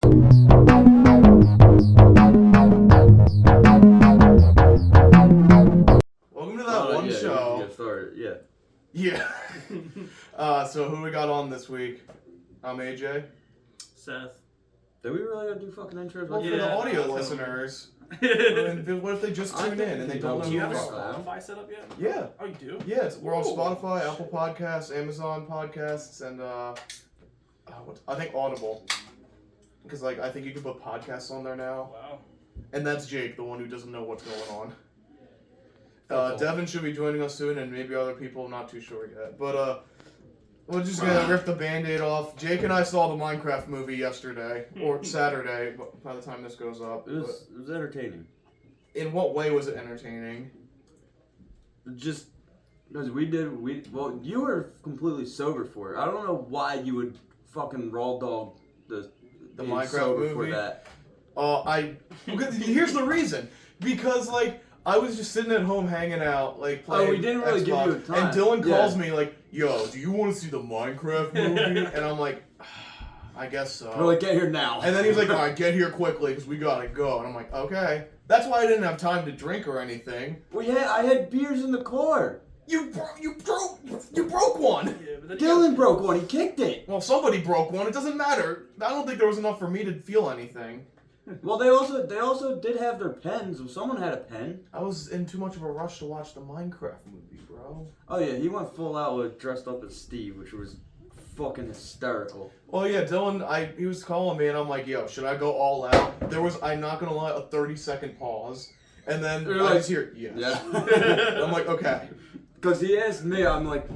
Welcome to That One Show. Get started. Yeah. So who we got on this week? I'm AJ. Seth. Did we really gotta do fucking intros? Well, Yeah, for the audio I'll listeners, what if they just tune in and they don't know Do you who have a we are? Spotify set up yet? Yeah. Oh, you do? Yeah, we're on Ooh. Spotify, Apple Podcasts, Amazon Podcasts, and I think Audible. Because I think you can put podcasts on there now. Wow. And that's Jake, the one who doesn't know what's going on. Devin should be joining us soon, and maybe other people. I'm not too sure yet. But we're just gonna rip the Band-Aid off. Jake and I saw the Minecraft movie yesterday or Saturday. By the time this goes up, It was entertaining. In what way was it entertaining? Just because well, you were completely sober for it. I don't know why you would fucking raw dog the Minecraft sober movie for that. Here's the reason. Because I was just sitting at home hanging out, playing we didn't really Xbox, give you a time. and Dylan calls me yo, do you want to see the Minecraft movie? And I'm like, I guess so. We're like, get here now. And then he was like, all right, get here quickly because we gotta go. And I'm like, okay. That's why I didn't have time to drink or anything. I had beers in the car. You broke one. Yeah, but then Dylan broke one. He kicked it. Well, somebody broke one. It doesn't matter. I don't think there was enough for me to feel anything. Well, they also did have their pens. Someone had a pen. I was in too much of a rush to watch the Minecraft movie, bro. Oh yeah, he went full out with dressed up as Steve, which was fucking hysterical. Well, yeah, Dylan, he was calling me, and I'm like, yo, should I go all out? There was, I'm not gonna lie, a 30-second pause, and then I just hear, yes. Yeah. I'm like, okay. Because he asked me, I'm like,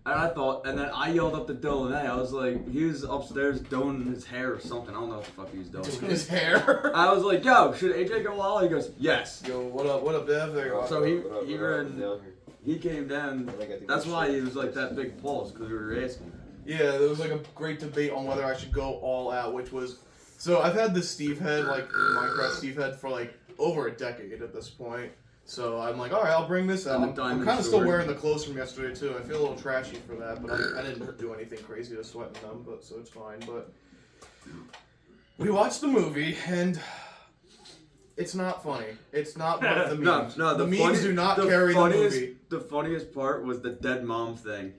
and then I yelled up to Dylan, hey, I was like, he was upstairs doing his hair or something. I don't know what the fuck he was doing. Doing his hair. I was like, yo, should AJ go all out? He goes, yes. Yo, what up, Dev? There you are. So he came down. That's why he was like that big pulse, because we were asking. Yeah, there was a great debate on whether I should go all out, which was, so I've had this Steve head, Minecraft Steve head for over a decade at this point. So I'm like, all right, I'll bring this out. I'm kind of still wearing the clothes from yesterday too. I feel a little trashy for that, but I didn't do anything crazy to sweat in them, so it's fine. But we watched the movie, and it's not funny. It's not one of the memes. No, the memes do not carry the movie. The funniest part was the dead mom thing.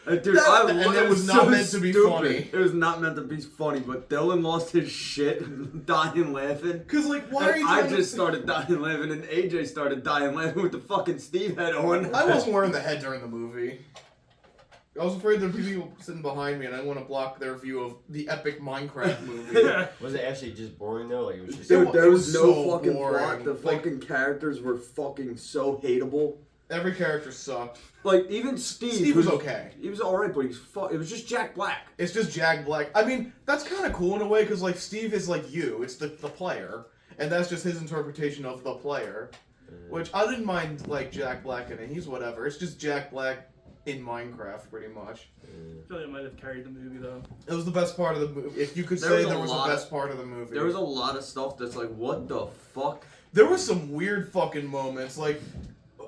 Dude, it was not meant to be funny. It was not meant to be funny, but Dylan lost his shit, dying laughing. Cause why are you? I just started dying laughing, and AJ started dying laughing with the fucking Steve head on. I wasn't wearing the head during the movie. I was afraid there'd be people sitting behind me, and I didn't want to block their view of the epic Minecraft movie. Was it actually just boring though? It was just. Dude, there was no so fucking boring. plot. The fucking characters were fucking so hateable. Every character sucked. Even Steve. Steve was okay. He was alright, but it was just Jack Black. It's just Jack Black. I mean, that's kind of cool in a way, because Steve is you. It's the player, and that's just his interpretation of the player. Which I didn't mind Jack Black in it. He's whatever. It's just Jack Black in Minecraft, pretty much. I feel like it might have carried the movie though. It was the best part of the movie. If you could say there was the best part of the movie. There was a lot of stuff that's what the fuck? There was some weird fucking moments,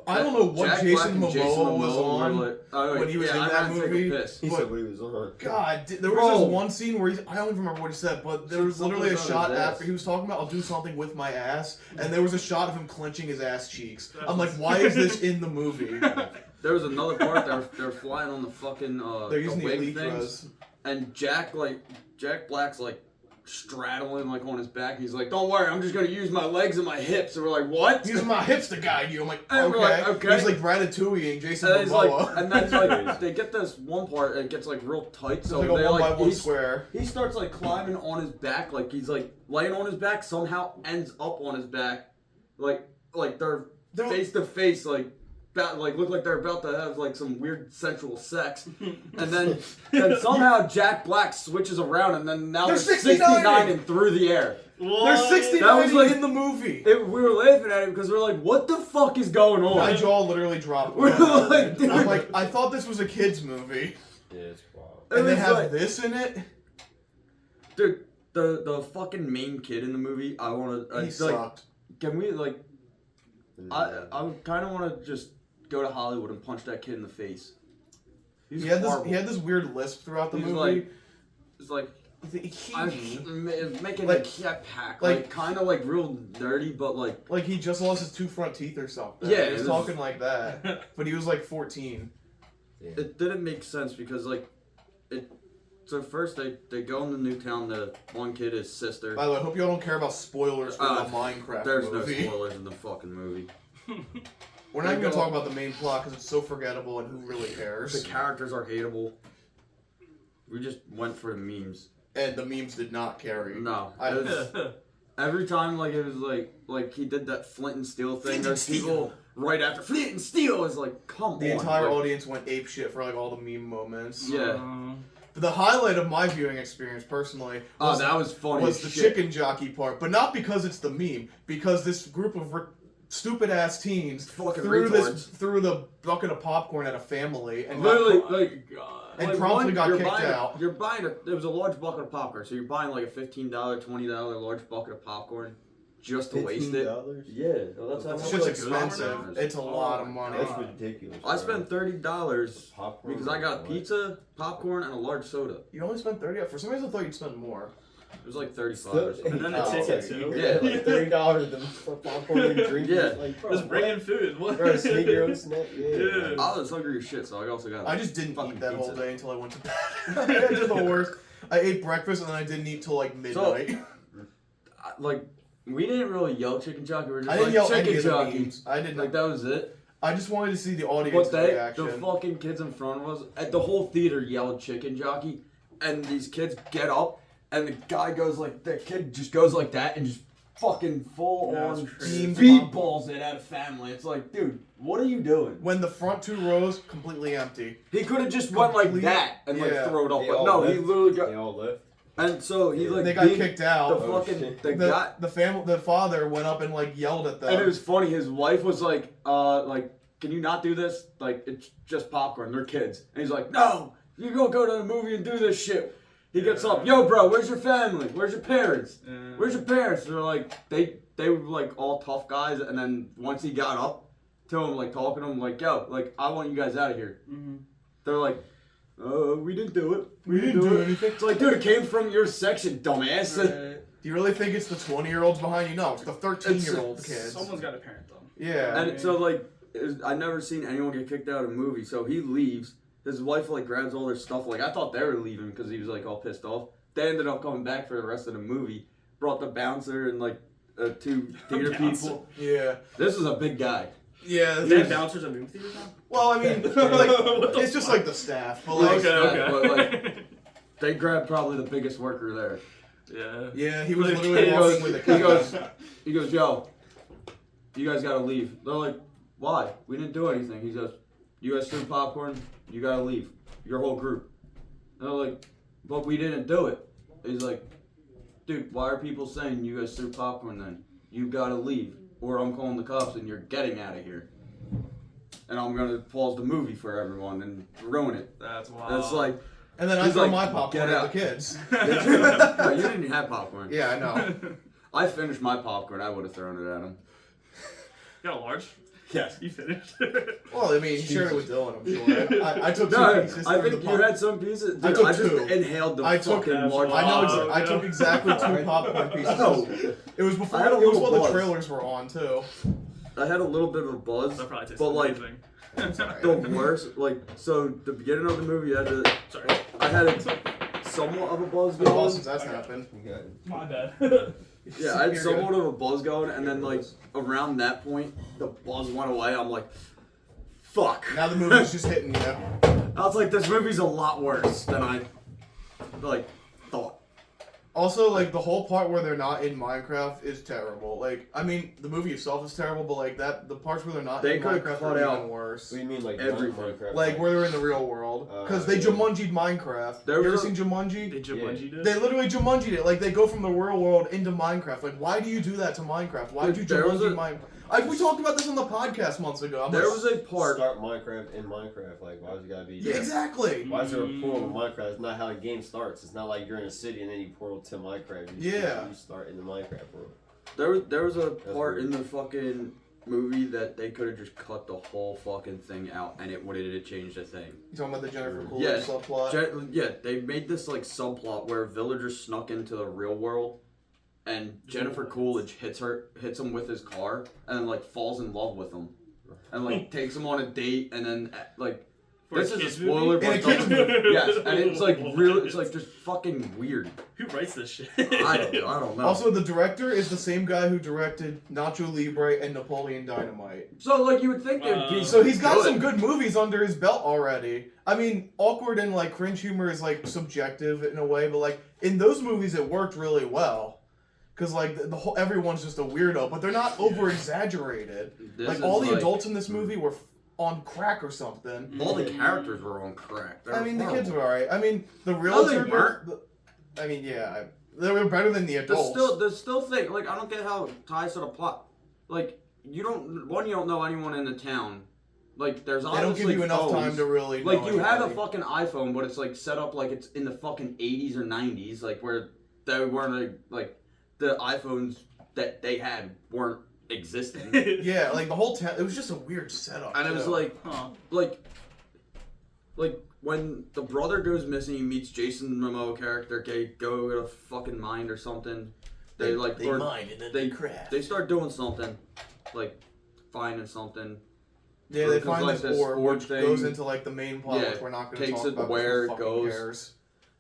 I don't know what Jack Jason Black and Momoa was on when he was in that movie. He said what he was on. God, there was this one scene where I don't even remember what he said, but there was literally a shot after he was talking about, I'll do something with my ass, and there was a shot of him clenching his ass cheeks. I'm like, why is this in the movie? There was another part they're flying on the fucking they're using the wing Elytras. things, and Jack Black's straddling on his back. He's like, "Don't worry, I'm just gonna use my legs and my hips." And we're like, "What?" Using my hips to guide you. I'm like, and okay. Okay. He's like Ratatouille and Jason and Momoa. And then they get this one part and it gets real tight. So it's like a 1x1 square. He starts climbing on his back, he's laying on his back. Somehow ends up on his back, they're face to face, look like they're about to have some weird sensual sex, and then somehow Jack Black switches around, and then now they're 69 and through the air. What? They're 69 in the movie. We were laughing at it because we're like, what the fuck is going on? My jaw literally dropped. We're like, dude. I'm like, I thought this was a kid's movie. Yeah, it's wild. And they have this in it? Dude, the fucking main kid in the movie, I want to... he sucked. Can we, I kind of want to just go to Hollywood and punch that kid in the face. He had this weird lisp throughout the movie. It's like, making Like- a jetpack, like- kind of like real nerdy, but like he just lost his 2 front teeth or something. Yeah, he was it was- talking like that, but he was like 14. it didn't make sense because like it. So first they go into Newtown. The one kid, his sister. By the way, I hope y'all don't care about spoilers for the Minecraft There's movie. no spoilers in the fucking movie. We're not even gonna talk about the main plot because it's so forgettable and who really cares. The characters are hateable. We just went for the memes. And the memes did not carry. No, I it was, every time it was like he did that Flint and Steel thing. Flint and There's people right after Flint and Steel is like, come on. The entire like, audience went ape shit for like all the meme moments. Yeah. But the highlight of my viewing experience, personally, was, that was funny. was as the shit. chicken jockey part. But not because it's the meme, because this group of stupid ass teens Fucking threw retards. threw the bucket of popcorn at a family and Literally, got, like, and like promptly got you're kicked buying out. You're buying it was a large bucket of popcorn, so you're buying like a $15, $20 large bucket of popcorn just to waste it. $15? Yeah, well, that's It's how just much expensive. it is. It's a lot of money. That's ridiculous. I spent $30 Popcorn because I got what? pizza, popcorn, and a large soda. You only spent 30. For some reason, I thought you'd spend more. It was like 35 or something. And then the ticket, too. Yeah. Like $30 for popcorn and drinks. Yeah. Like, bro, Just bring what? in food. What? Bro, sneak your own snack. Yeah. Yeah. I was hungry as shit, so I also got. I just didn't fucking eat that whole pizza. day until I went to bed. I did the worst. I ate breakfast and then I didn't eat till like midnight. Like, we didn't really yell chicken jockey. We were just I didn't like yell any chicken of the jockey. memes. I didn't. Like that was it. I just wanted to see the audience But reaction. the fucking kids in front of us, at the whole theater yelled chicken jockey, and these kids get up, and the guy goes like, the kid just goes like that and just fucking full That's on crazy. speedballs it at a family. It's like, dude, what are you doing? When the front 2 rows completely empty. He could have just went like Complete- that and like yeah. throw it up, They but all no, left. he literally got. They all left. And so he like They got beat kicked the out. Oh, fucking shit. the guy. The father went up and like yelled at them. And it was funny. His wife was like, can you not do this? Like, it's just popcorn. They're kids. And he's like, no, you gonna go to the movie and do this shit. He gets up, yo, bro, where's your family? Where's your parents? Where's your parents? They're like, they were like all tough guys. And then once he got up to him, like talking to him, like, yo, like, I want you guys out of here. Mm-hmm. They're like, we didn't do it. We didn't do anything. It's like, dude, it came from your section, dumbass. Right. Do you really think it's the 20-year-olds behind you? No, it's the 13-year-old kids. Someone's got to parent them. Yeah. And so, like, I never seen anyone get kicked out of a movie. So he leaves. His wife, like, grabs all their stuff. Like, I thought they were leaving because he was, like, all pissed off. They ended up coming back for the rest of the movie. Brought the bouncer and, like, 2 theater people. Yeah. This is a big guy. Yeah. They have bouncers at movie theaters now? Well, I mean, like, it's just like the staff. But like, Okay. But, like, they grabbed probably the biggest worker there. Yeah. yeah, he was Like, literally He walking goes, with a he goes, yo, you guys gotta leave. They're like, why? We didn't do anything. He goes, you guys threw popcorn, you gotta leave. Your whole group. And they're like, but we didn't do it. He's like, dude, why are people saying you guys threw popcorn then? You gotta leave. Or I'm calling the cops and you're getting out of here. And I'm gonna pause the movie for everyone and ruin it. That's wild. And it's like, And then I He's throw like, my popcorn "Get at out." the kids. no, you didn't have popcorn. Yeah, I know. I finished my popcorn. I would have thrown it at him. You got a large? Yes. You finished? Well, I mean, shared it with Dylan, I'm sure. I took 2 No, pieces. I through think the you pop- had some pieces. Dude, I took just 2. inhaled the I took- fucking That's large. I know. Oh, I took no. exactly 2 popcorn pieces. No. It was before. I had a It was little while the buzz. trailers were on too. I had a little bit of a buzz, That probably tastes but like amazing. the worst. Like so, the beginning of the movie, Sorry. I had a somewhat of a buzz The well going. since that's happened. You got it. My bad. Yeah, I had You're somewhat good. of a buzz going, and then like around that point, the buzz went away. I'm like, fuck. Now the movie's just hitting you. I was like, this movie's a lot worse than I like thought. Also, like, the whole part where they're not in Minecraft is terrible. Like, I mean, the movie itself is terrible, but, like, the parts where they're not They in could've Minecraft cut are out even worse. What do you mean, like Everything. Minecraft? Like, where they're in the real world. Because they yeah. Jumanji'd Minecraft. There You ever was seen Jumanji? Did Jumanji do it? They literally Jumanji'd it. Like, they go from the real world into Minecraft. Like, why do you do that to Minecraft? Why would you There was Jumanji a- Minecraft? We talked about this on the podcast months ago. I'm There like, was a part. Start Minecraft in Minecraft. Like, why does it gotta be? Yeah, exactly. Why is there a portal in Minecraft? It's not how the game starts. It's not like you're in a city and then you portal to Minecraft. Yeah. You start in the Minecraft world. There was a part weird. in the fucking movie that they could have just cut the whole fucking thing out and it wouldn't have changed a thing. You talking about the Jennifer Coolidge Yeah. subplot? Yeah, they made this like subplot where villagers snuck into the real world, and Jennifer Coolidge hits him with his car, and then like falls in love with him, and like takes him on a date, and then like. For This a is a kids spoiler, movie? but In a kids movie. Yes, and it's like real. It's like just fucking weird. Who writes this shit? I don't know. Also, the director is the same guy who directed Nacho Libre and Napoleon Dynamite. So like you would think there'd be. So he's got some good movies under his belt already. I mean, awkward and like cringe humor is like subjective in a way, but like in those movies it worked really well. Cause like the whole everyone's just a weirdo, but they're not over exaggerated. Like all the adults in this movie were on crack or something. All the characters were on crack. I mean, the kids were alright. I mean, the No, realtor. they weren't. I mean, yeah, they were better than the adults. There's still thing. Like I don't get how it ties to the plot. Like you don't know anyone in the town. Like there's They obviously don't give you enough phones. time to really. Like know you have a anybody. fucking iPhone, but it's like set up like it's in the fucking 80s or 90s, like where they weren't like the iPhones that they had weren't existing. Yeah, like the whole town. It was just a weird setup. And it was too. like, Huh. like when the brother goes missing, he meets Jason Momoa character. Okay, go to a fucking mine or something. They mine and then they craft. They start doing something, like finding something. Yeah, they Because, find like, this this orb, orb which thing- goes into like the main plot, Yeah, which we're not going to takes talk it about. where because it who fucking goes. cares?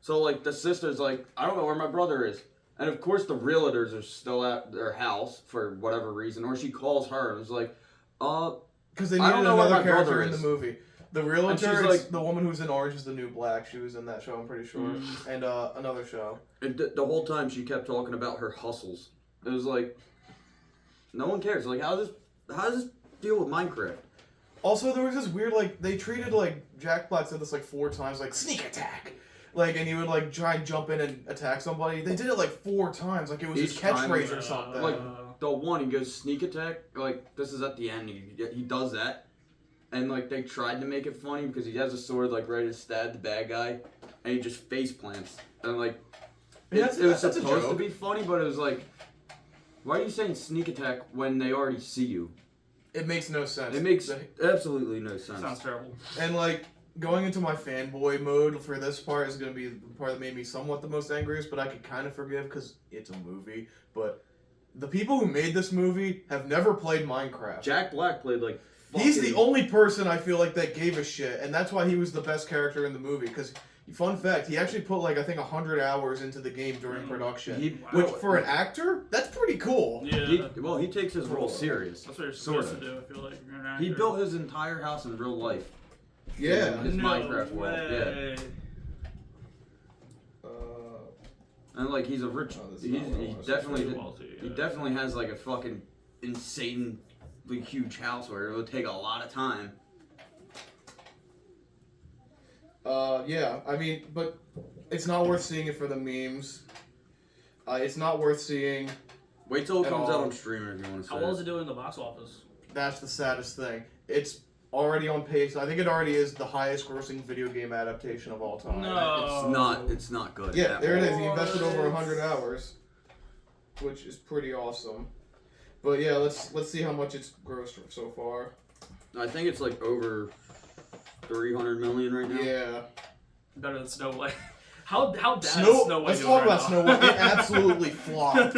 So like the sister's like, I don't know where my brother is. And of course the realtors are still at their house for whatever reason, or she calls her and is like, Because they I don't needed know where another my brother character in the is. movie. The And realtor, she's is like- the woman who's in Orange is the New Black. She was in that show, I'm pretty sure. And another show. and the whole time she kept talking about her hustles. It was like, no one cares. Like how does this deal with Minecraft? Also, there was this weird, like, they treated, like, Jack Black said this, like, 4 times, like, sneak attack. Like, and he would, like, try and jump in and attack somebody. They did it, like, 4 times. Like, it was his Each time, catchphrase or something. Like the one, he goes sneak attack. Like this is at the end. He does that, and like they tried to make it funny because he has a sword like ready to stab the bad guy, and he just face plants. And like Yeah, it was that's a supposed to joke. be funny, but it was like, why are you saying sneak attack when they already see you? It makes no sense. It makes absolutely no sense. Sounds terrible. And, like, going into my fanboy mode for this part is going to be the part that made me somewhat the most angriest, but I could kind of forgive because it's a movie. But the people who made this movie have never played Minecraft. Jack Black played like. He's the fucking- only person I feel like that gave a shit, and that's why he was the best character in the movie. Because, fun fact, he actually put like I think 100 hours into the game during production, He- which for an actor, that's pretty cool. Yeah. He takes his role serious. That's what you're Sorta. supposed to do, I feel like. You're an He actor. built his entire house in real life. Yeah. His No Minecraft world. Yeah. way. And like he's a rich, Oh, this is he not what I was definitely, pretty wealthy, he yeah. definitely has like a fucking insanely huge house where it would take a lot of time. Yeah, I mean, but it's not worth seeing it for the memes. It's not worth seeing. Wait till it At comes out all. on streamer if you want to say. How well is it doing in the box office? That's the saddest thing. It's already on pace. I think it already is the highest grossing video game adaptation of all time. No. It's not good. Yeah, at there it all. is. He invested over 100 hours, which is pretty awesome. But yeah, let's see how much it's grossed so far. I think it's like over 300 million right now. Yeah. Better than Snow White. How bad is Snow. Snow White Let's doing talk right about now? Snow White. It absolutely flopped.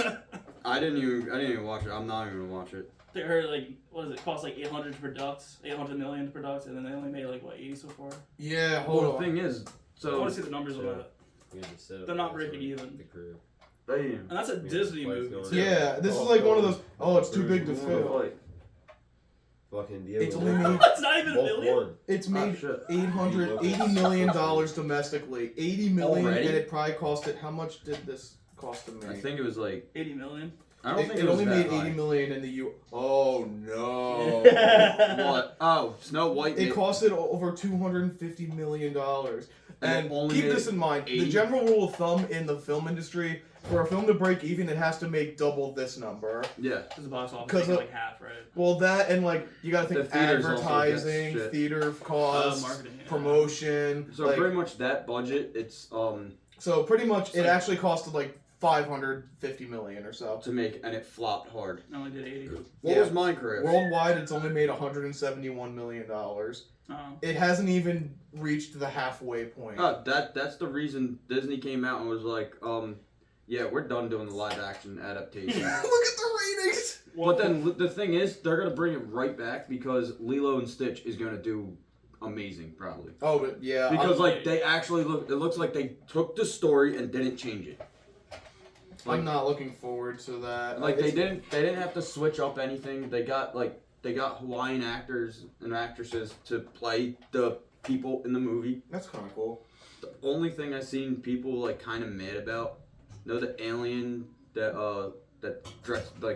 I didn't even watch it. I'm not even gonna watch it. They heard like what is it? Cost like 800 to product, 800 million to product, and then they only made like what 80 so far. Yeah. Hold Well, on. the thing is, I so want to see the numbers on Yeah. that. We had to set up They're not the breaking even. The crib. damn. And that's a Yeah, Disney flights movie. going Too. Yeah, this is like one of those. Oh, it's too big to fail. Fucking Diego. It's only made. It's not even a Both million. won. It's made shit. $80 million domestically. $80 million, Already? and it probably cost it. How much did this cost to make? I think it was like 80 million. I don't think it was only that made high. $80 million in the U. Oh no! What? Oh, Snow White. It made- costed over $250 million. And it only keep made this in mind: the 80. general rule of thumb in the film industry, for a film to break even, it has to make double this number. Yeah. Because the box office 'Cause is of- like half, right? Well, that and like you gotta think The theaters also advertising, get shit. theater costs, Marketing, yeah. promotion. So like, pretty much that budget, it's so pretty much it like- actually costed like 550 million or so. to make, and it flopped hard. I only did 80. What Yeah. was Minecraft? Worldwide, it's only made 171 million dollars. Oh. It hasn't even reached the halfway point. That's the reason Disney came out and was like, yeah, we're done doing the live action adaptation. Look at the ratings. But then the thing is, they're gonna bring it right back because Lilo and Stitch is gonna do amazing, probably. Oh, but yeah. Because like they actually look, it looks like they took the story and didn't change it. I'm not looking forward to that. Like they didn't have to switch up anything. They got Hawaiian actors and actresses to play the people in the movie. That's kind of cool. The only thing I've seen people like kind of mad about, the alien that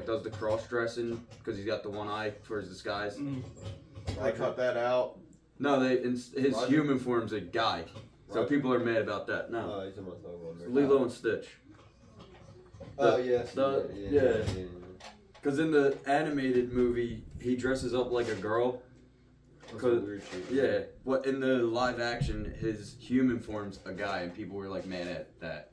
does the cross dressing because he's got the one eye for his disguise. I cut that out. No, his Roger? human form's a guy, so Roger? people are mad about that. No, He's talking about Lilo and Stitch. Oh, yes. yeah. Because in the animated movie, he dresses up like a girl. That's some weird shit. Yeah, but in the live action, his human form's a guy, and people were like mad at that.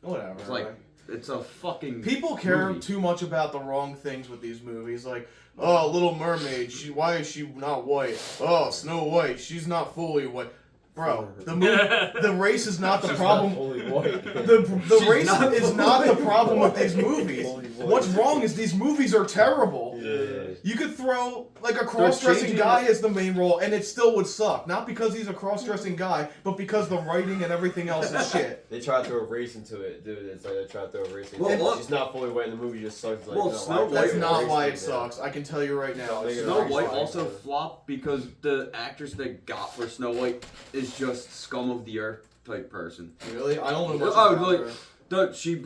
Whatever. It's like it's a fucking people care movie. too much about the wrong things with these movies. Like, oh, Little Mermaid. Why is she not white? Oh, Snow White. She's not fully white. Bro, the race is not the problem. The race is not the problem with these movies. What's wrong is these movies are terrible. Yeah. You could throw like a cross-dressing guy as the main role, and it still would suck. Not because he's a cross-dressing guy, but because the writing and everything else is shit. They try to throw a race into it, dude. It's like they try to throw a race into Well, it. look- She's not fully white, and the movie just sucks. It's like, Well, no, Snow why- That's White- not why it Yeah. sucks. I can tell you right now. It's Snow not White why. also flopped because the actress they got for Snow White is just scum of the earth type person. Really? I don't know much Oh, about like- her. She's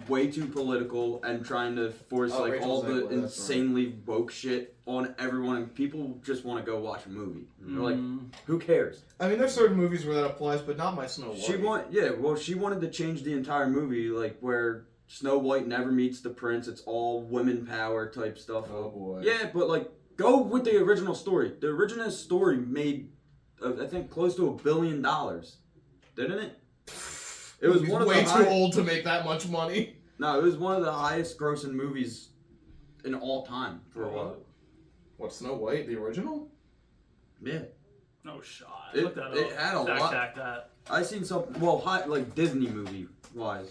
way too political and trying to force Oh, like Rachel all the Zegler, that's right. insanely woke shit on everyone, and people just want to go watch a movie. They're like, who cares? I mean, there's certain movies where that applies, but not my Snow White. She wanted to change the entire movie, like where Snow White never meets the prince. It's all women power type stuff. Oh boy. Yeah, but like, go with the original story. The original story made, I think, close to $1 billion, didn't it? It was He's one of way the too old to make that much money. No, it was one of the highest grossing movies in all time for a while. What, Snow White, the original? Yeah, No shot. It- Look that it up. had a Fact lot- check that. I seen some like Disney movie wise.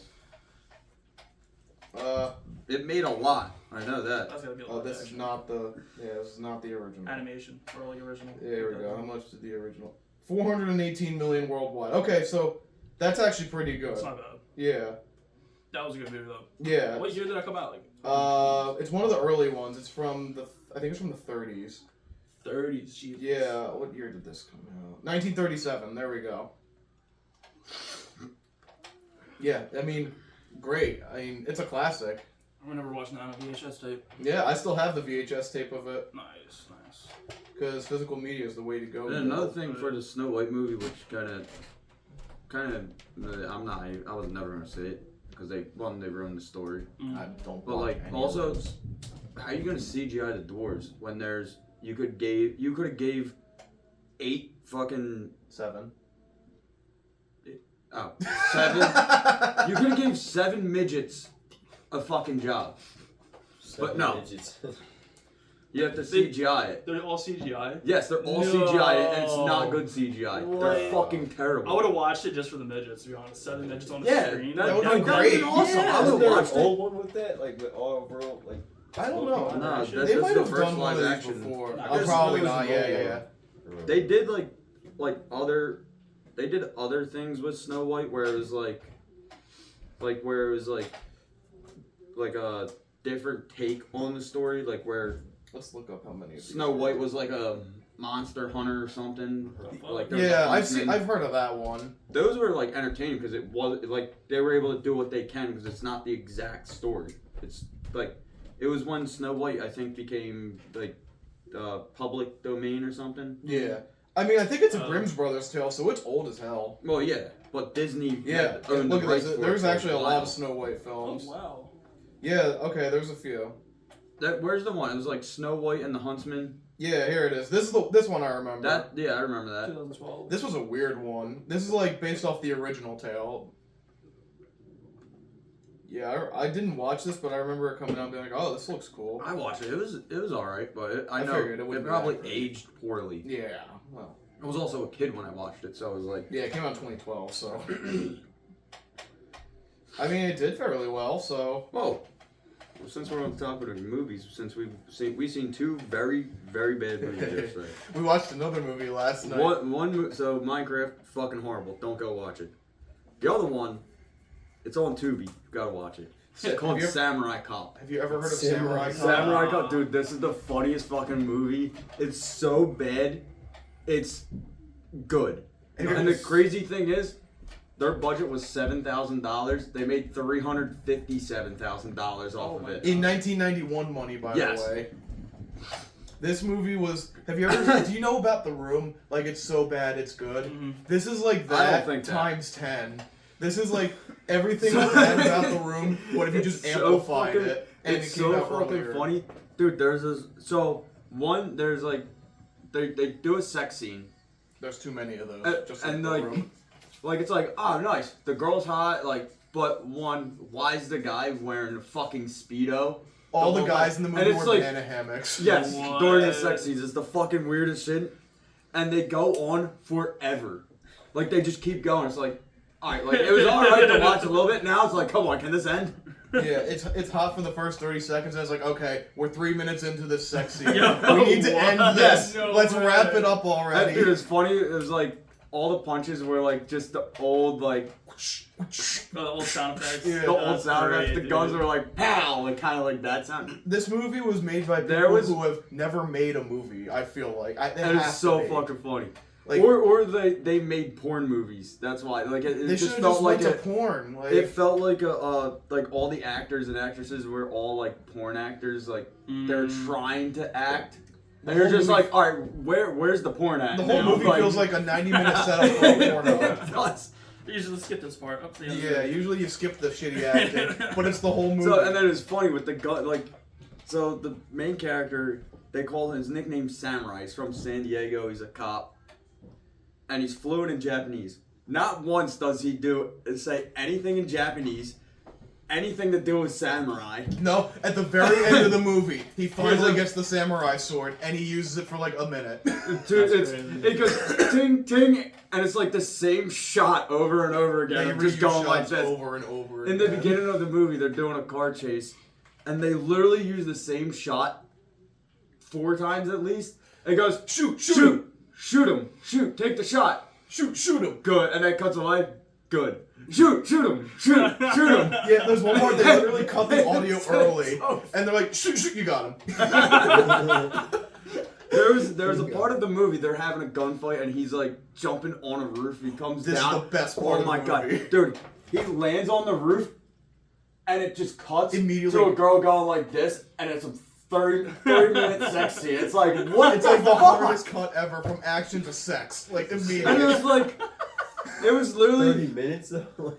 It made a lot. I know that. That's gotta be a Oh, live this is action. not the. Yeah, this is not the original. Animation or like original. There we go. How much did the original? 418 million worldwide. Okay, so that's actually pretty good. It's not bad. Yeah, That was a good movie though. yeah. What year did that come out? Like It's one of the early ones. It's from I think it's from the 30s. 30s. Jesus. Yeah. What year did this come out? 1937. There we go. Yeah, I mean, great. I mean, it's a classic. I remember watching that on a VHS tape. Yeah, I still have the VHS tape of it Nice, nice. because physical media is the way to go. And another thing for the Snow White movie, which kind of, I was never gonna say it because they ruined the story. I don't. But watch like any of also, those. how are you gonna CGI the dwarves when you could have gave 8 fucking 7. 7. You could have gave 7 midgets a fucking job. But no. Digits. You have to CGI it. They're all CGI. Yes, they're all No. CGI and it's not good CGI. They're What? fucking terrible. I would have watched it just for the midgets, to be honest. 7 midgets on the Yeah, screen. that would've been would've great. been awesome. Yeah. I Wasn't would there have an watched it. old one with that? Like with all world, like. I don't know. Live No, action. that- They that's might the have first done one of live these action. before. Nah, Oh, there's probably no not. Yeah. They did they did other things with Snow White where it was like a different take on the story, like where Let's look up how many. Of these Snow White was like a monster hunter or something. Like there was a Yeah, huntsman. I've heard of that one. Those were like entertaining because it was like they were able to do what they can because it's not the exact story. It's like it was when Snow White I think became like public domain or something. Yeah. I mean, I think it's a Grimm's Brothers tale, so it's old as hell. Well, yeah, but Disney Yeah, owned look the at rights this. for There's it for actually a lot while. of Snow White Oh, films. wow. Yeah, okay, there's a few. Where's the one? It was like Snow White and the Huntsman. Yeah, here it is. This one I remember. I remember that. 2012. This was a weird one. This is like based off the original tale. Yeah, I didn't watch this, but I remember it coming out and being like, "Oh, this looks cool." I watched it. It was all right, but I know figured it it wouldn't be probably that great. aged poorly. Yeah, well, I was also a kid when I watched it, so I was like, yeah, it came out in 2012, so. I mean, it did fairly well, so. whoa. Well, since we're on the topic of movies, since we've seen two very, very bad movies yesterday. We watched another movie last night. So Minecraft, fucking horrible. Don't go watch it. The other one, it's on Tubi. You gotta watch it. It's called Samurai Cop. Have you ever heard of Samurai Cop? Samurai Cop, dude, this is the funniest fucking movie. It's so bad, it's good. And the crazy thing is, their budget was $7,000. They made $357,000 off of it. In 1991 money, by Yes. the way. This movie was. Have you ever? Do you know about The Room? Like, it's so bad, it's good. Mm-hmm. This is like I don't that think that. times 10. This is like everything bad about The Room. What if you just amplified it and it's it came so out fucking earlier? funny, dude. There's like they do a sex scene. There's too many of those. Just And The like, Room. like it's like, oh nice, the girl's hot, like, but why is the guy wearing a fucking Speedo? All the guys in the movie and it's were like, banana hammocks. Yes, What? during the sex scenes, it's the fucking weirdest shit, and they go on forever. Like they just keep going. It's like, all right, like it was all right to watch a little bit. Now it's like, come on, can this end? Yeah, it's hot for the first 30 seconds. And it's like, okay, we're 3 minutes into this sex scene. Yo, We need to end this. No Let's way. wrap it up That already. dude is funny. It was like all the punches were like just the old like Oh, the old sound effects. Yeah. the old That's sound effects. great, The guns dude. were like pow, like kind of like that sound. This movie was made by people There was- who have never made a movie. I feel like it And has it's so to be. fucking funny. Like, Or they made porn movies. That's why. Like it they should just have felt just like went to porn. Like, it felt like like all the actors and actresses were all like porn actors. Like they're trying to act. The And you're whole just movie- like, all right, where's the porn at? the whole now? movie feels like a 90-minute setup for a porno. It does. You usually skip this part. Up to the end. Yeah, usually you skip the shitty acting, but it's the whole movie. So and then it's funny with the gun, like, so the main character, they call his nickname Samurai. He's from San Diego. He's a cop, and he's fluent in Japanese. Not once does he say anything in Japanese, anything to do with samurai. No, at the very end of the movie, he finally like- gets the samurai sword, and he uses it for like a minute. Dude, That's it goes ting ting, and it's like the same shot over and over again. They of read just your going like shots this. over and over. In the again. beginning of the movie, they're doing a car chase, and they literally use the same shot 4 times at least. It goes shoot, shoot, shoot him, shoot, take the shot, shoot him. good, and then it cuts away, good, shoot him, shoot him. Yeah, there's one more. They literally cut the audio It's early, so- and they're like, shoot, you got him. There's a part of the movie they're having a gunfight and he's like jumping on a roof. He comes This is down. the best part Oh of my the god, movie. dude! He lands on the roof, and it just cuts Immediately. to a girl going like this, and it's a 30-minute sex scene. It's like what? It's like the fuck? hardest cut ever from action to sex. Like, And it immediately. was like, it was 30 literally. minutes though?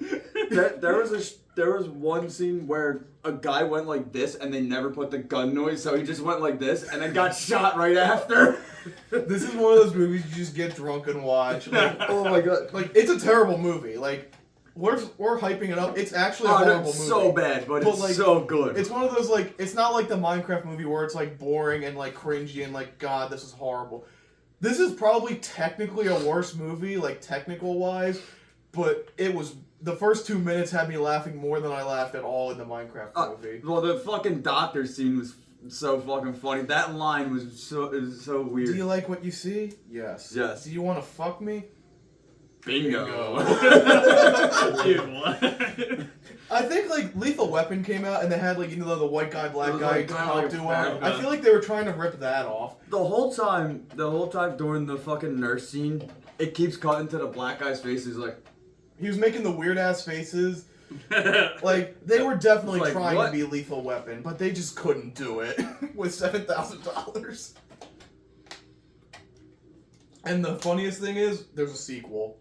There was one scene where a guy went like this, and they never put the gun noise, so he just went like this, and then got shot right after. This is one of those movies you just get drunk and watch. Like, Oh my god. like it's a terrible movie. Like, we're hyping it up. It's actually a Oh, horrible it's movie. so bad, but it's like, so good. It's one of those, like, it's not like the Minecraft movie where it's like boring and like cringy and like, God, this is horrible. This is probably technically a worse movie, like technical wise, but it was the first 2 minutes had me laughing more than I laughed at all in the Minecraft movie. Well, the fucking doctor scene was so fucking funny. That line was so weird. Do you like what you see? Yes. Yes. Do you want to fuck me? Bingo. Dude, what? I think like Lethal Weapon came out and they had like the white guy black It was guy like kinda cop like a duo. bad I guy. feel like they were trying to rip that off. The whole time during the fucking nurse scene, it keeps cutting to the black guy's face. He's like, He was making the weird ass faces. Like they were definitely Like, trying what? to be Lethal Weapon, but they just couldn't do it with $7,000. And the funniest thing is, there's a sequel.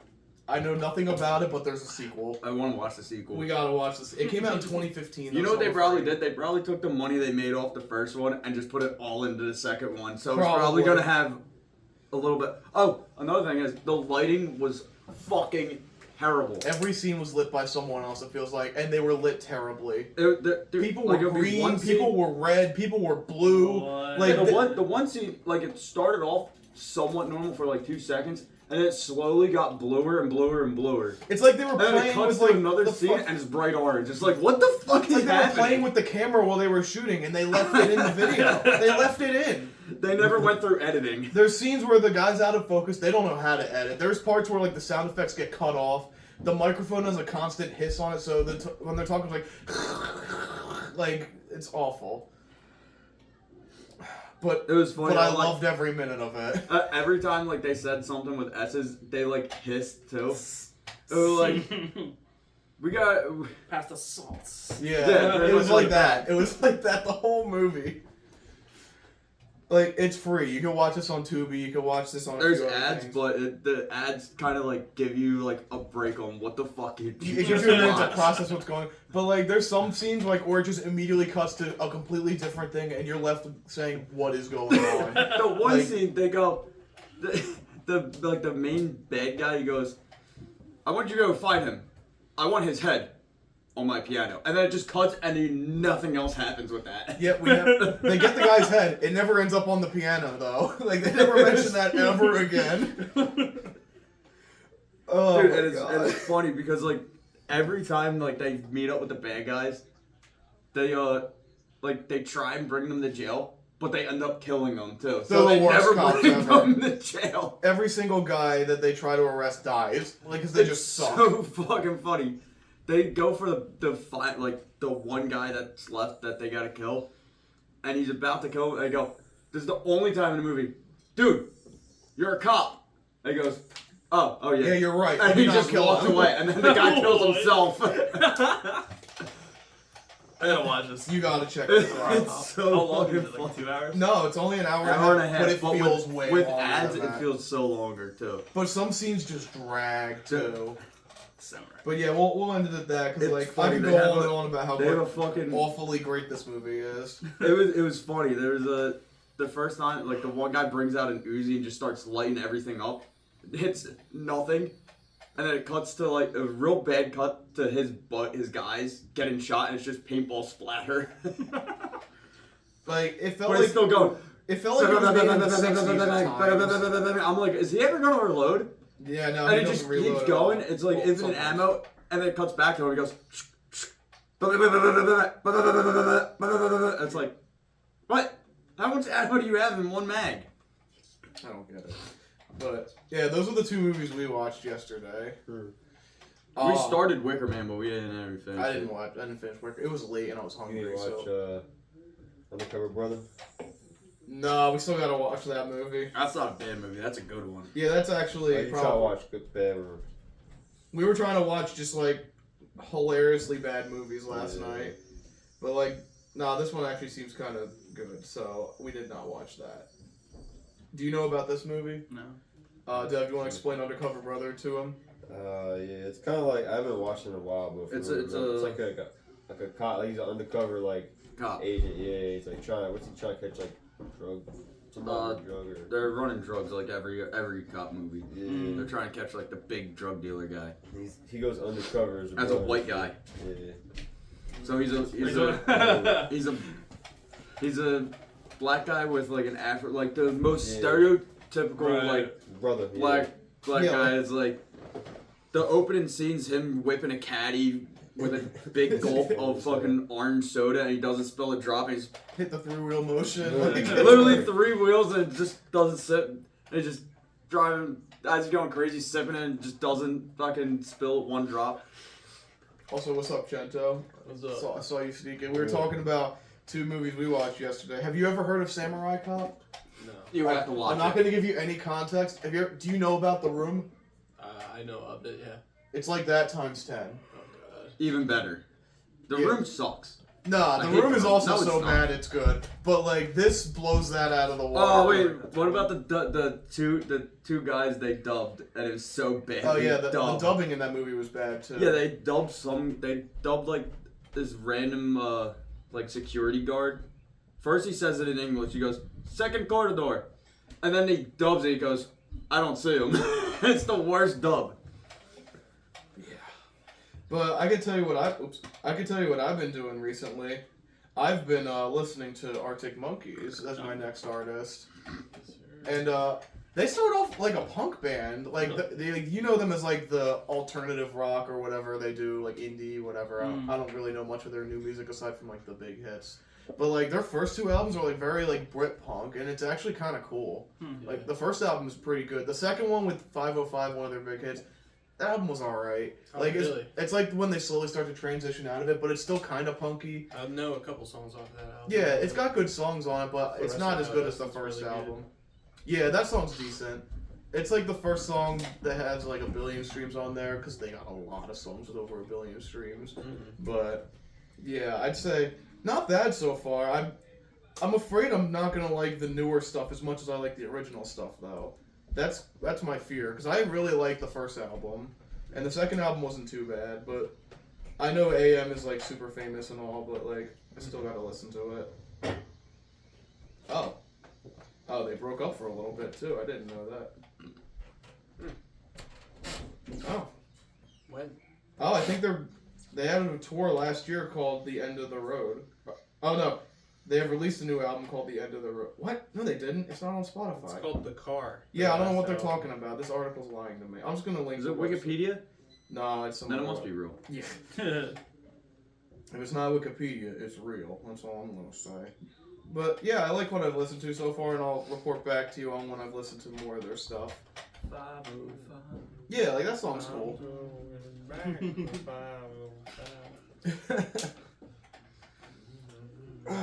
I know nothing about it, but there's a sequel. I want to watch the sequel. We gotta watch this. It came out in 2015. You know though, what so they we're probably free. did? They probably took the money they made off the first one and just put it all into the second one. So it's Probably. probably gonna have a little bit. Oh, another thing is the lighting was fucking terrible. Every scene was lit by someone else, it feels like, and they were lit terribly. People were it'll be green, one people scene- were red, people were blue. What? Like the one scene, like it started off somewhat normal for like 2 seconds, and then it slowly got bluer and bluer and bluer. it's like they were And then it playing cuts with to like another the scene, fuck- and it's bright orange. It's like, what the fuck It's is like they were happening? playing with the camera while they were shooting, and they left it in the video. They left it in. They never went through editing. There's scenes where the guy's out of focus. They don't know how to edit. There's parts where like the sound effects get cut off. The microphone has a constant hiss on it, so when they're talking, it's like it's awful. But It was funny. but I like, loved every minute of it. every time like they said something with S's, they like hissed too. It was like we got. Past the salts. Yeah, Yeah, it was much like that. It was like that the whole movie. Like, it's free. You can watch this on Tubi. You can watch this on. There's a few other ads, things. but the ads kind of like give you like a break on what the fuck you It gives you a minute to process what's going. But like, there's some scenes like where it just immediately cuts to a completely different thing, and you're left saying, "What is going on?" The one Like- scene they go, the main bad guy. He goes, "I want you to go find him. I want his head on my piano," and then it just cuts, and then nothing else happens with that. Yeah, they get the guy's head. It never ends up on the piano though. Like they never mention that ever again. Oh Dude, my and God. it's funny because like every time like they meet up with the bad guys, they like they try and bring them to jail, but they end up killing them too. They're So the they worst never cops bring ever. them to jail. Every single guy that they try to arrest dies, like, because they It's just suck. so fucking funny. They go for the fight, like the one guy that's left that they gotta kill, and he's about to kill him. They go, "This is the only time in the movie, dude. You're a cop." And he goes, "Oh yeah." Yeah, you're right. And Let he me not just kill walks him. away, and then the guy kills What? himself. I gotta watch this. You gotta check this out. It's so How long fucking is it? Like funny. 2 hours? No, it's only an hour, Hour and a half, but it feels with, way with longer ads, than it that. feels so longer too. But some scenes just drag too. Samurai. But yeah, we'll end it at that because It's like funny, I could they go have on a- and on about how They have a fucking. awfully great this movie is. It was funny. There was the first time like the one guy brings out an Uzi and just starts lighting everything up. It hits nothing, and then it cuts to like a real bad cut to his guys getting shot, and it's just paintball splatter. Like it felt But like it's still going. it felt like it was made in the 60s at times. I'm like, is he ever gonna reload? Yeah, no, And he it doesn't just reload keeps at all. going. It's like Well, infinite sometimes. ammo, and then it cuts back to him. And he goes. It's like, what? How much ammo do you have in one mag? I don't get it. But yeah, those are the two movies we watched yesterday. We started Wicker Man, but we didn't ever finish. I didn't watch. I didn't finish work. It was late and I was You hungry. need to watch So Undercover Brother. no, we still gotta watch that movie. That's not a bad movie. That's a good one. Yeah, that's actually You try to probably. watch Good Bad or We were trying to watch just like hilariously bad movies last Yeah. night, but like, nah, this one actually seems kind of good, so we did not watch that. Do you know about this movie? No. Dev, you want to explain Undercover Brother to him? yeah, it's kind of like I haven't watched it in a while, but It's it's like a cop. Like he's an undercover like Cop. agent. Yeah, he's like trying. What's he trying to catch like drug? Some other drug or They're running drugs like every cop movie. yeah. They're trying to catch like the big drug dealer guy He goes undercover as as a white guy. Yeah. So he's a black guy with like an afro, like the most Yeah. stereotypical Right. like Brother. black Yeah, guy like- is like the opening scene's him whipping a caddy with a big gulp of fucking orange soda, and he doesn't spill a drop. And he's Hit the 3-wheel motion. Yeah. Like, literally 3 wheels and it just doesn't sit. And he's just driving as he's going crazy, sipping it, and just doesn't fucking spill one drop. Also, what's up, Chento? I saw you sneaking. We were talking about 2 movies we watched yesterday. Have you ever heard of Samurai Cop? No. You have to watch I'm not it. going to give you any context. Do you know about The Room? I know of it, yeah. It's like that times 10. Oh, God. Even better. The Yeah. Room sucks. Nah, I The hate Room The is Room. also No, it's so not. bad it's good. But like this blows that out of the water. Oh wait, what about the two guys they dubbed and it was so bad? Oh They yeah, the dubbed- dubbing in that movie was bad too. Yeah, they dubbed like this random like security guard. First he says it in English. He goes, "Second corridor," and then he dubs it. He goes, "I don't see him." It's the worst dub. But I can tell you what I've been doing recently. I've been listening to Arctic Monkeys as my next artist, and they started off like a punk band. Like you know them as like the alternative rock or whatever they do, like indie, whatever. I don't really know much of their new music aside from like the big hits. But like their first two albums are like very like Brit punk, and it's actually kind of cool. Like the first album is pretty good. The second one with 505, one of their big hits, that album was alright. Like it's like when they slowly start to transition out of it, but it's still kind of punky. I know a couple songs off that album. Yeah, it's got good songs on it, but it's not as good as the first album. Yeah, that song's decent. It's like the first song that has like 1 billion streams on there, because they got a lot of songs with over 1 billion streams. But yeah, I'd say not bad so far. I'm afraid I'm not gonna like the newer stuff as much as I like the original stuff though. That's my fear, because I really liked the first album, and the second album wasn't too bad. But I know AM is like super famous and all, but like I still gotta listen to it. Oh, they broke up for a little bit too. I didn't know that. Oh. When? Oh, I think they had a tour last year called The End of the Road. Oh no, they have released a new album called The End of the Road. What? No, they didn't. It's not on Spotify. It's called The Car. Yeah, I don't know what they're talking about. This article's lying to me. I'm just gonna link. Is it Wikipedia? No, it's Then it must be real. Yeah. If it's not Wikipedia, it's real. That's all I'm gonna say. But yeah, I like what I've listened to so far, and I'll report back to you on when I've listened to more of their stuff. 505. Yeah, like that song's cool.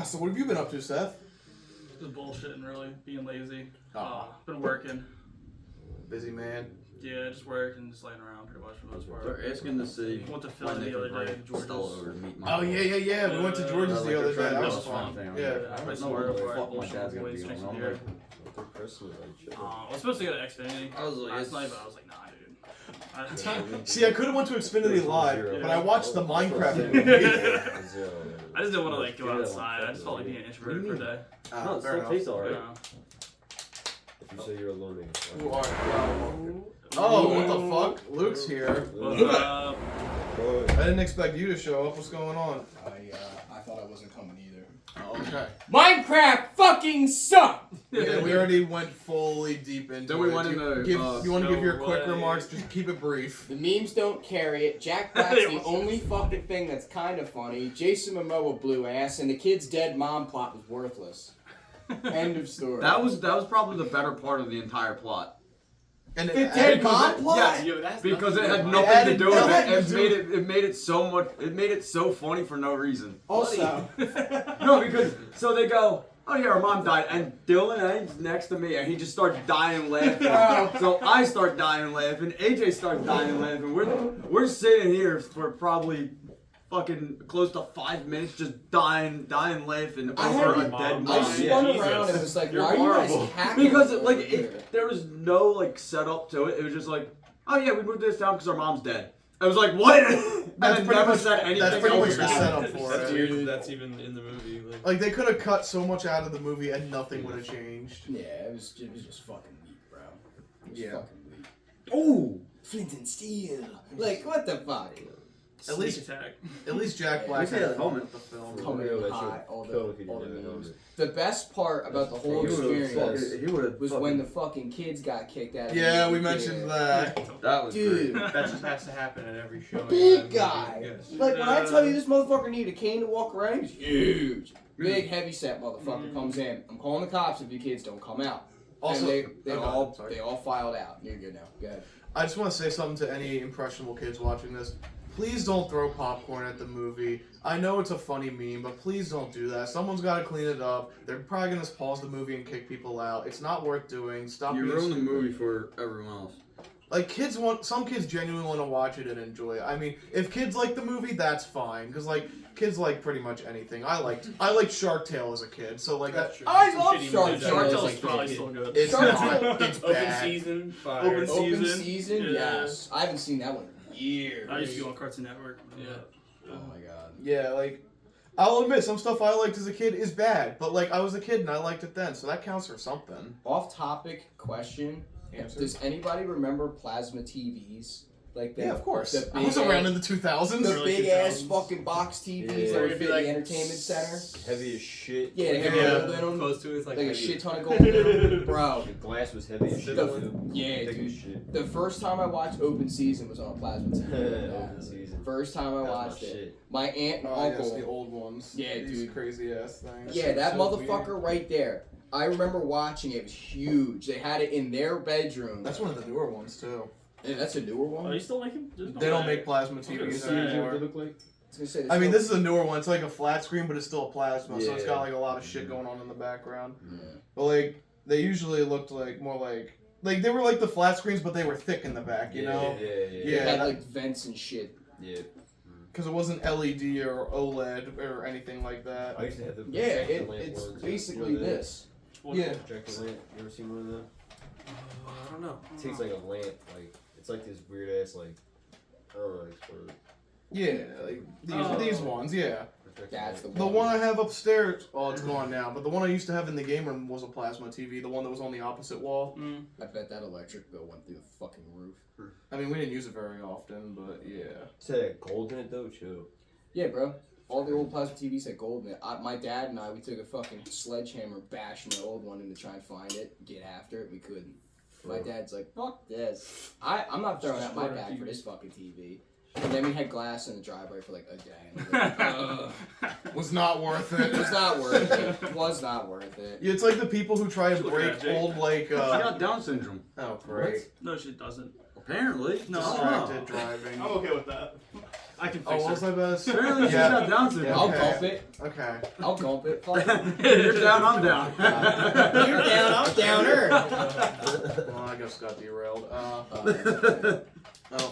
So what have you been up to, Seth? Just bullshitting, really. Being lazy. Aw. Been working. Busy man. Yeah, just work and just laying around pretty much for the most part. They're asking the city. Went to Philly the other day, Georgia's. Over to meet my Oh yeah. We went to George's the other day. That was fun. Yeah. I played know some where the Mario fuck Kart, my dad's gonna bullshit, be drinks on. some I'm beer. I was supposed to go to Xfinity I was like, last it's- night, but I was like, nah, dude. See, I could have went to Xfinity Live, but I watched the Minecraft movie. I just didn't want to like go outside. I just felt like being an introvert for a day. No, it fair still enough. tastes You alright. know. If you say you're alone, Ooh, all right. Oh, what the fuck? Luke's here. What's up? I didn't expect you to show up. What's going on? I thought I wasn't coming either. Oh, okay. Minecraft fucking sucked! Yeah, we already went fully deep into Then we it. went Do you into, give, you want to give your quick no way. remarks? Just keep it brief. The memes don't carry it. Jack Black's the only fucking thing that's kind of funny. Jason Momoa blew ass, and the kid's dead mom plot was worthless. End of story. That was probably the better part of the entire plot. And The dead mom plot? Yes, Yo, that's because it nothing had to do nothing to do with nothing it. to It do- made it made it so much. It made it so funny for no reason. Also, No, because so they go, oh yeah, our mom died, and Dylan's next to me, and he just starts dying laughing. So I start dying laughing. AJ starts dying laughing. We're sitting here for probably fucking close to 5 minutes, just dying laughing I over had- a dead mom. I spun Yeah. around and was like, You're why are horrible. you guys hacking? Because over like here? there was no like setup to it. It was just like, oh yeah, we moved to this town because our mom's dead. I was like, what? And That's I pretty never much- said anything that's pretty else much the about setup it. for That's it. weird. That's even in the movie. Like they could have cut so much out of the movie and nothing would have changed. Yeah, it was just fucking weak, bro. It was Yeah. fucking weak. Oh, Flint and Steel. Like, what the fuck? At least- Sneak attack. At least Jack Black Yeah, had the fun helmet. with the film. Coming Yeah, in that high, shit all the killed if he all the didn't have memes. it. The best part about the whole experience he would have was when the fucking kids got kicked out of Yeah, the we movie mentioned theater. that. That was Dude. great. That just has to happen at every show. Big guy. Yes. Like, when I tell you this motherfucker needed a cane to walk around, he's huge. Big, heavy set motherfucker comes in. I'm calling the cops if you kids don't come out. Also, and they oh, all sorry. they all filed out. You're good now. Go ahead. I just want to say something to any impressionable kids watching this. Please don't throw popcorn at the movie. I know it's a funny meme, but please don't do that. Someone's got to clean it up. They're probably going to pause the movie and kick people out. It's not worth doing. Stop You being ruined the stupid. movie for everyone else. Like, some kids genuinely want to watch it and enjoy it. I mean, if kids like the movie, that's fine. Because, like, kids like pretty much anything. I liked Shark Tale as a kid, so, like, that... I love shitty Shark movies. Tale. Shark as Tale's a probably kid. still good. It's Shark not. Tale. It's Open bad. season. Fire. Open Open season. season? Yeah. Yes. I haven't seen that one in years. I used to go on Cartoon Network. Yeah. Oh my god. Yeah, like... I'll admit, some stuff I liked as a kid is bad, but, like, I was a kid and I liked it then, so that counts for something. Off topic question. Answer. Does anybody remember plasma TVs? Like Yeah, of course. The I was around in the 2000s. The Early big ass 2000s. fucking box TVs Yeah. that would It'd fit be like the entertainment center. Heavy as shit. Yeah, they had Yeah. gold in them. Close to it's like Like a heavy. shit ton of gold in them. Bro, The glass was heavy as shit. The- too. yeah, Thick as dude. shit. The first time I watched Open Season was on a plasma TV. Open season. First time I That was my watched it. shit. My aunt and Oh, yes, uncle. the old ones. Yeah, These dude. crazy ass things. Yeah, that So motherfucker weird. right there. I remember watching it. It was huge. They had it in their bedroom. That's one of the newer ones too. Yeah, that's a newer Are one. you still making? They don't make plasma gonna TVs say, anymore. look like? I was gonna say, I mean, this is a newer one. It's like a flat screen, but it's still a plasma, so it's Yeah. got like a lot of shit going on in the background. Yeah. But like, they usually looked like more like they were like the flat screens, but they were thick in the back, you know, Yeah. It Yeah, had that- like vents and shit. Yeah. because it wasn't LED or OLED or anything like that. I used to have the Yeah, projector lamp it's ones. basically You know that this. Yeah. Projector lamp. You ever seen one of them? I don't know. It takes like a lamp. Like it's like this weird ass like. I don't know how to explain it. Yeah, like Oh. these ones, yeah. Projector That's lamp. the The one I have upstairs, oh, it's gone now. But the one I used to have in the game room was a plasma TV. The one that was on the opposite wall. Mm. I bet that electric bill went through the fucking roof. I mean, we didn't use it very often, but yeah. It's had gold in it though, too. Yeah, bro. All the old plasma TVs had gold in it. My dad and I, we took a fucking sledgehammer, bashed my old one in to try and find it, get after it. We couldn't. My dad's like, fuck this. I'm not throwing out my Destroy our bag for TV. this fucking TV. And then we had glass in the driveway for like a day. And we were like, ugh. Was not worth It it. was not worth it. It was not worth it. Yeah, it's like the people who try to Look at break that, Jake. old like She got Down syndrome. oh great. No, she doesn't. Apparently. No. Distracted driving. I'm okay with that. I can Oh, fix what was her. I best? Apparently she's Yeah. got Down syndrome. Yeah. I'll Okay. gulp it. Okay. I'll gulp it. Fuck it. You're down, I'm down. You're down, I'm downer. Well, I just got derailed. Oh,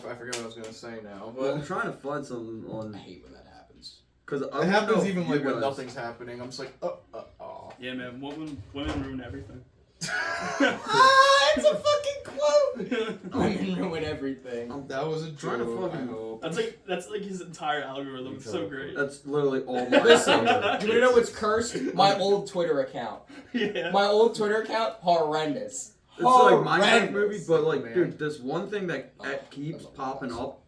I forget what I was gonna say now. Well, I'm But trying to find something I on hate when that happens. because it happens even like when nothing's happening. I'm just like, oh. Yeah, man. Women ruin everything. It's a fucking quote. Women ruin everything. That was a Trying to joke. fucking- I hope. That's like his entire algorithm. It's so great. That's literally all my. Listen, you wanna know what's cursed? My old Twitter account. Yeah. My old Twitter account, horrendous. It's like Minecraft Horrendous. movie, but like, Man. dude, this one thing that Oh, keeps that's a popping loss. up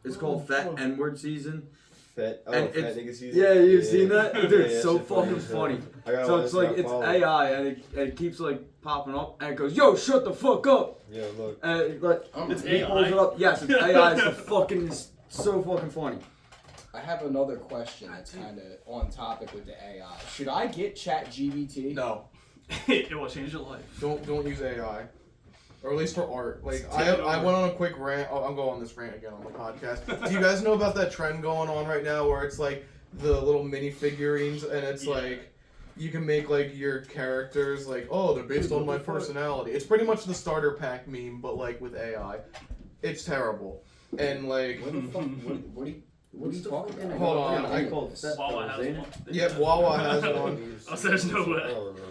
is called Fat N-word season. Fat. Oh, And fat it's- nigga season. Yeah, you've seen that? Dude, Yeah, it's that so shit fucking as hell. funny. I gotta So let it's this like, guy it's follow. AI, and it keeps like popping up, and it goes, yo, shut the fuck up! Yeah, look. And it, like, It's he AI? pulls it up. Yes, it's AI, it's it's so fucking funny. I have another question that's kind of on topic with the AI. Should I get ChatGPT? No, It will change your life. don't use AI, or at least for art. Like It's I taking went over. on a quick rant. Oh, I'm going on this rant again on the podcast. Do you guys know about that trend going on right now where it's like the little mini figurines and it's Yeah. like you can make like your characters like, oh, they're based on my personality. It's pretty much the starter pack meme, but like with AI. It's terrible. And like, What the fuck? What are you talking about? Hold on, don't I know called this. that- Wawa has Zayna? one. yeah, Wawa has one. Oh, so there's no way. I don't know.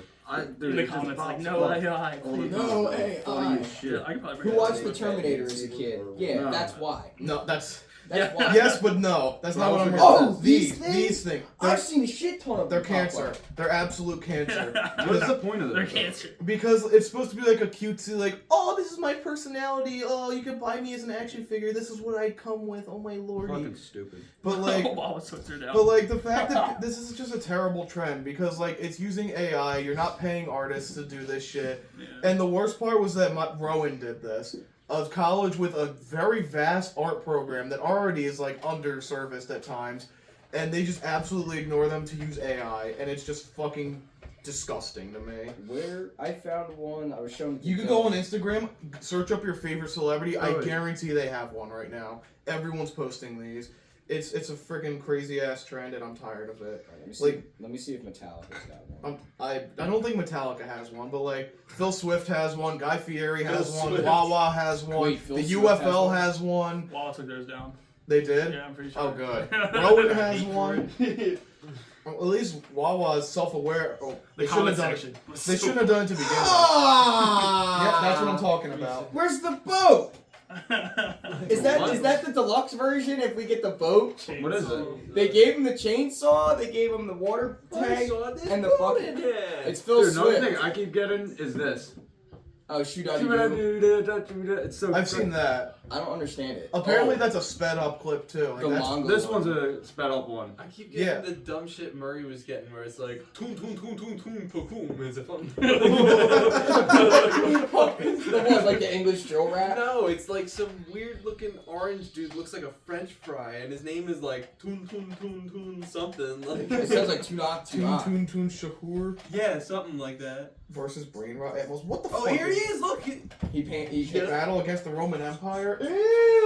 In Dude, the it just comments, like, pops no up AI, all the please. time. No It's funny AI. as shit. Yeah, I could probably Who bring watched that The up. Terminator as a kid? Yeah, No. that's why. No, that's That's Yeah. why. yes, but no. That's not what I'm. Oh, these these things. I've seen a shit ton of They're them pop cancer. up. They're absolute cancer. What is the point of They're this? cancer. Because it's supposed to be like a cutesy, like, oh, this is my personality. Oh, you can buy me as an action figure. This is what I come with. Oh my lordy. Fucking stupid. But like, Wawa switched her down. but like the fact that this is just a terrible trend because like it's using AI. You're not paying artists to do this shit. Yeah. And the worst part was that Rowan did this. A college with a very vast art program that already is like underserviced at times, and they just absolutely ignore them to use AI, and it's just fucking disgusting to me. Where I found one, I was showing. You could go on Instagram, search up your favorite celebrity. I Oh, yeah. guarantee they have one right now. Everyone's posting these. It's a freaking crazy ass trend, and I'm tired of it. Let me see. Like- Let me see if Metallica's got one. I don't think Metallica has one, but like Phil Swift has one, Guy Fieri has Phil one, Swift. Wawa has one, Wait, Phil the Swift has UFL one? has one. Wawa took theirs down. They did. Yeah, I'm pretty sure. Oh, good. Rowan has one. Well, at least Wawa is self-aware. Oh, The they shouldn't have comment done section. it. was They so- shouldn't have done it to begin with. Ah! Yeah, that's what I'm talking about. Where's the boat? Is What? that the deluxe version? If we get the boat, What is it? they gave him the chainsaw, they gave him the water tank, and the bucket. It's Phil Dude, another Swift. thing I keep getting is this. Oh, shoot out of you. It's so I've seen that. I don't understand it. Apparently Oh, that's a sped up clip too. Like the that's, manga. This one. one's a sped up one. I keep getting Yeah. the dumb shit Murray was getting where it's like toon toon toon toon toon pokum is a fun. The one like the English drill rap. No, it's like some weird looking orange dude looks like a French fry and his name is like toon toon toon toon something like. It sounds like Tunak Toon Tunak. Toon Toon Shahur Yeah, something like that. versus Brain Rot Animals. What the Oh, fuck? here he is! Look. He Battle against the Roman Empire. Ew,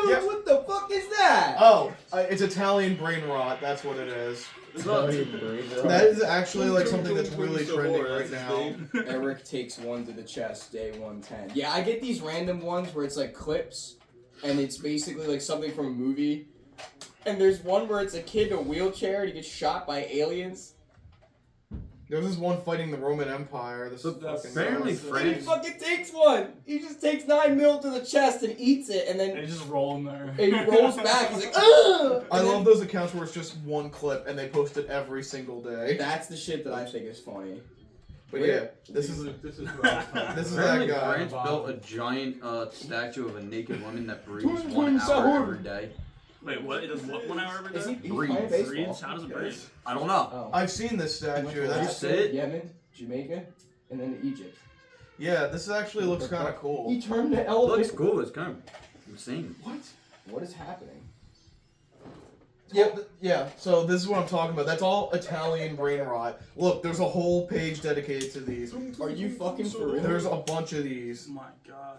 Yeah. what the fuck is that? Oh, it's Italian brain rot. That's what it is. That is actually like something that's really trending right now. Eric takes one to the chest, day 110. Yeah, I get these random ones where it's like clips, and it's basically like something from a movie. And there's one where it's a kid in a wheelchair and he gets shot by aliens. There's this one fighting the Roman Empire. This is That's fucking apparently nuts. And he fucking takes one! He just takes 9 mil to the chest and eats it, and then They just roll in there. and he rolls back. He's like, ugh! I And love those accounts where it's just one clip and they post it every single day. That's the shit that I think is funny. But yeah, this is this is what I was talking this is Apparently, that guy. France built a giant statue of a naked woman that breathes Twin 1 twin hour sahur. every day. Wait, what? It does what 1 hour every Is day? he Breathe. playing baseball? Breathes? How does it breathe? I don't know. Oh. I've seen this He went statue. to That's Alaska. Alaska, it? Yemen, Jamaica, and then Egypt. yeah. This actually looks kind of cool. He turned the It elephant. looks cool. It's kind of insane. What is happening? Yeah, yeah. So this is what I'm talking about. That's all Italian brain rot. Look, there's a whole page dedicated to these. Are you fucking for real? There's a bunch of these. Oh my god.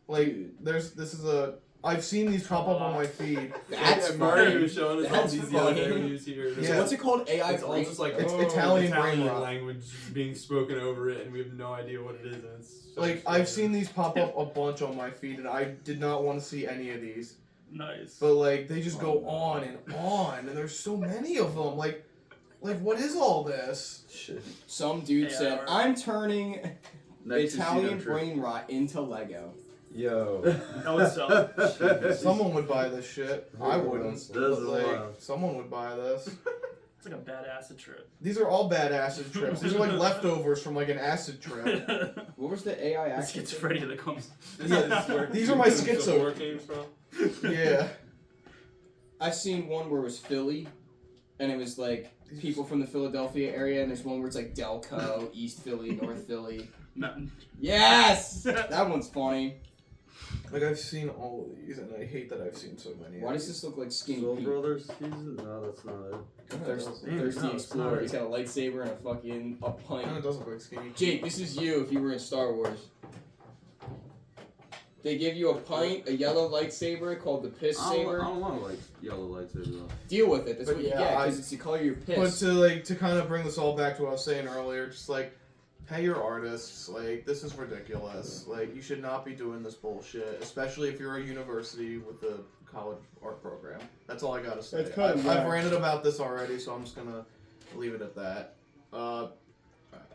Like, Dude. this is a. I've seen these pop up on my feed. That's Yeah, Murray funny. was showing us all That's these the other day funny. when he was here. Yeah. So what's it called? AI It's all brain? just like It's Italian brain Italian rot. language being spoken over it, and we have no idea what it is. And it's so Like, I've strange. seen these pop up a bunch on my feed, and I did not want to see any of these. Nice. But like, they just go on, and there's so many of them. Like, what is all this? Some dude AI said, art. "I'm turning Next Italian brain rot into Lego." Yo. No, it's so. Someone would buy this shit. I wouldn't. This But is like, wild. someone would buy this. It's like a bad acid trip. These are all bad acid trips. These are like leftovers from like an acid trip. What was the AI It's actor? schizophrenia that comes. These are my schizo. Where it came from. Yeah. I seen one where it was Philly, and it was like people from the Philadelphia area, and there's one where it's like Delco, East Philly, North Philly. Nothing. Yes, that one's funny. Like, I've seen all of these, and I hate that I've seen so many. Why does this look like Skinny Soul Pete? Brothers season? No, that's not it. Thirsty, Damn, thirsty no, it's explorer. not. He's got a lightsaber and a fucking a It kind of pint. does look like skinny. Jake, this is you if you were in Star Wars. They give you a pint, a yellow lightsaber called the piss I saber. don't want to like yellow lightsaber though. Deal with it. That's But what you yeah, get I- because it's the color of your But piss. to kind of bring this all back to what I was saying earlier, just like, pay your artists. Like, this is ridiculous. Like, you should not be doing this bullshit, especially if you're a university with a college art program. That's all I gotta say. That's kinda I've whack. ranted about this already, so I'm just gonna leave it at that.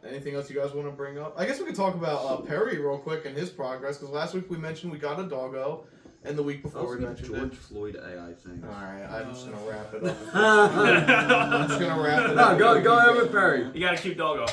Anything else you guys want to bring up? I guess we could talk about Perry real quick and his progress, because last week we mentioned we got a doggo, and the week That before was we the mentioned George it. Floyd AI thing. Alright, I'm just gonna wrap it up. I'm just gonna wrap it up. No, go ahead with Perry. You gotta keep doggo.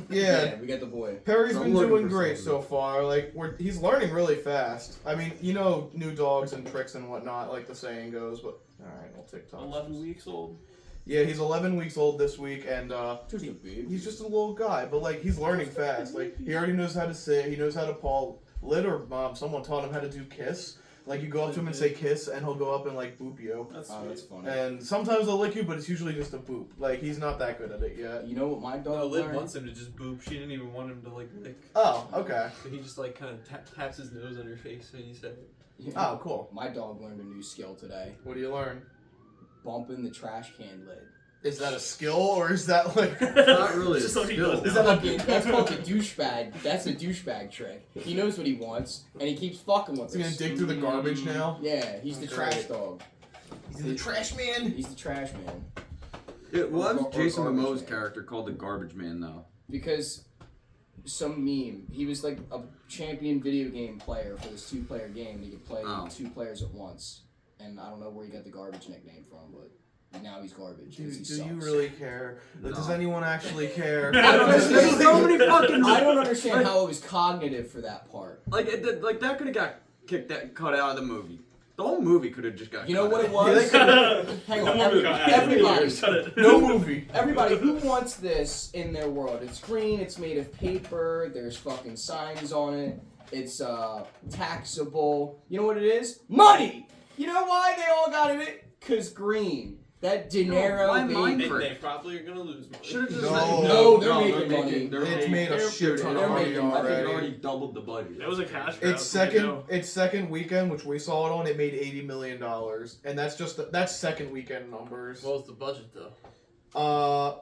Yeah. We got the boy. Perry's I'm been looking doing for great something. so far. Like, he's learning really fast. I mean, you know, new dogs and tricks and whatnot, like the saying goes. But all right, we'll TikTok. 11 weeks old. Yeah, he's 11 weeks old this week, and Just a baby. he's just a little guy. But like, he's learning fast. Like, he already knows how to sit. He knows how to paw. Litter, someone taught him how to do kiss. Like, you go up to him and say kiss, and he'll go up and like boop you. That's Oh, sweet. that's funny. And sometimes they'll lick you, but it's usually just a boop. Like, he's not that good at it yet. You know what my No, dog Liv learned? wants him to just boop. She didn't even want him to like lick. Oh, okay. So he just like kind of taps his nose on your face when you say it. Oh, cool. My dog learned a new skill today. What do you learn? Bumping the trash can lid. Is that a skill, or is that like... Not really. Just a what he skill. does Is now. that Fucking, that's called the douchebag. That's a douchebag trick. He knows what he wants, and he keeps fucking with Is he gonna us. dig through the garbage now? Yeah, he's the Great. trash dog. He's the trash man. He's the trash man. It was Or Jason garbage Momoa's man. character called the Garbage Man though. Because some meme, he was like a champion video game player for this 2-player game. He could play Oh. 2 players at once. And I don't know where he got the garbage nickname from, but now he's garbage. Do 'cause he you sucks. really care? Like, does No. anyone actually care? I don't There's understand. so many fucking. I don't understand how it was cognitive for that part. Like it did, like that could have got cut out of the movie. The whole movie could have just got. You know cut what out. it was? Hang on, everybody. No movie. Everybody who wants this in their world. It's green, it's made of paper, there's fucking signs on it, it's taxable. You know what it is? Money! You know why they all got it? Cause green. That dinero why baby. Minecraft? They probably are gonna lose money. Should've just No, they're making money. It's made a shit ton of They're money making I think it already. already doubled the budget. It was a cash grab. Its second weekend, which we saw it on, it made $80 million, and that's second weekend numbers. What was the budget though? A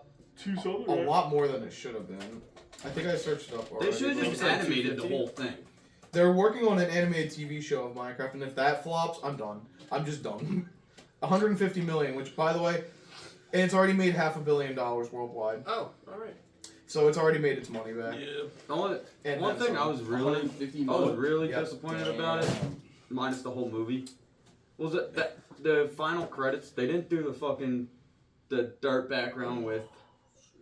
lot more than it should have been. I think I searched it up already. They should have just like animated the 250. whole thing. They're working on an animated TV show of Minecraft, and if that flops, I'm done. I'm just done. 150 million, which, by the way, and it's already made $500 million worldwide. Oh, all right. So it's already made its money back. Yeah. The one And thing then I was really 150 I was million. really Yeah. disappointed about it, minus the whole movie, was that the final credits, they didn't do the dirt background with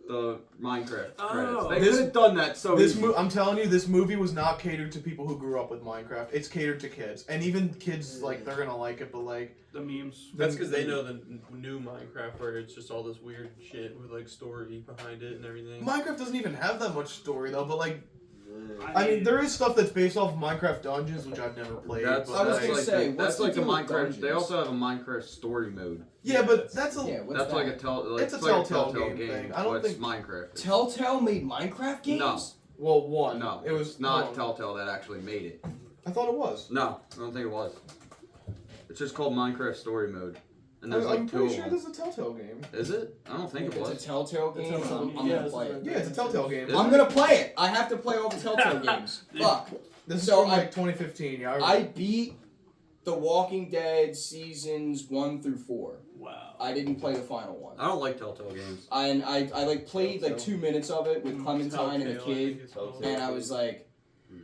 the Minecraft credits. They This- could have done that so easy. I'm telling you, this movie was not catered to people who grew up with Minecraft. It's catered to kids, and even kids they're gonna like it. But like The memes. That's because they know the new Minecraft where it's just all this weird shit with like story behind it and everything. Minecraft doesn't even have that much story though. But like, I mean, there is stuff that's based off of Minecraft Dungeons, which I've never played. That's, but I was that's gonna like say, the, what's that's the like the deal with Minecraft. They Dungeons? also have a Minecraft story mode. yeah, but that's a Yeah, what's That's that? like It's a like Telltale game. I don't but it's think- Minecraft. Telltale made Minecraft games? No. well one. No, it was it's not hold on. Telltale that actually made it. I thought it was. No, I don't think it was. It's just called Minecraft Story Mode, and there's I'm like two pretty of sure them. this is a Telltale game. Is it? I don't think If it it's was. a Telltale game, It's a Telltale I'm game. gonna play it. Yeah, it's a Telltale game. Is I'm gonna play it. I have to play all the Telltale games. Fuck. This is So from I- like 2015. Yeah, I beat The Walking Dead seasons 1 through 4. Wow. I didn't play the final one. I don't like Telltale games. I like played like 2 minutes of it with Clementine and a Telltale, I kid, think it's called. and I was like,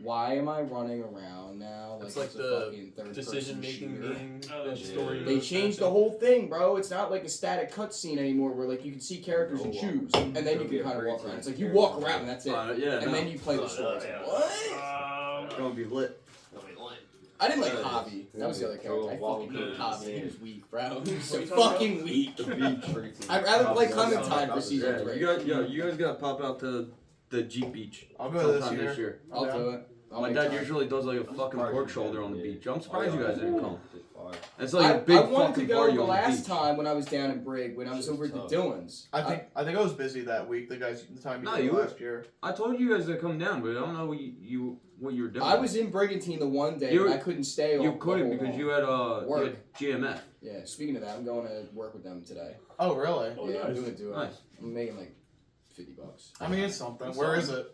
why am I running around now? It's Like like a the fucking third decision person making shooter. game Oh, and yeah. story. They mode changed the kind of whole thing, bro. It's not like a static cutscene anymore where like you can see characters and choose, and then you can kind of walk around. It's like you walk around and that's it, Yeah, and then you play the story. It's like, what? it's gonna be lit. I didn't like Javi. That was the other character. I fucking hate Javi. He was weak, bro. He was so fucking weak. The beach. I'd rather play Clementine for season 3. You guys gotta pop out to the Jeep Beach I'll go sometime this year. I'll do it. I'll My make dad time. usually does like a fucking pork shoulder on the beach. I'm surprised you guys didn't come. Fire. It's like a big I wanted to fucking go party the on the last beach. time when I was down in Brig, when I was over at the Tough. Dillons. I think I was busy that week. The time you No, did you were- last year. I told you guys to come down, but I don't know what you were doing. I was in Brigantine the one day, You- and I couldn't stay. You all- couldn't the whole because you long. had Work. GMF. Yeah. Speaking of that, I'm going to work with them today. Oh really? Oh, yeah, I'm nice. doing a duo. Nice. I'm making like $50. I mean, it's something. That's Where fine. is it?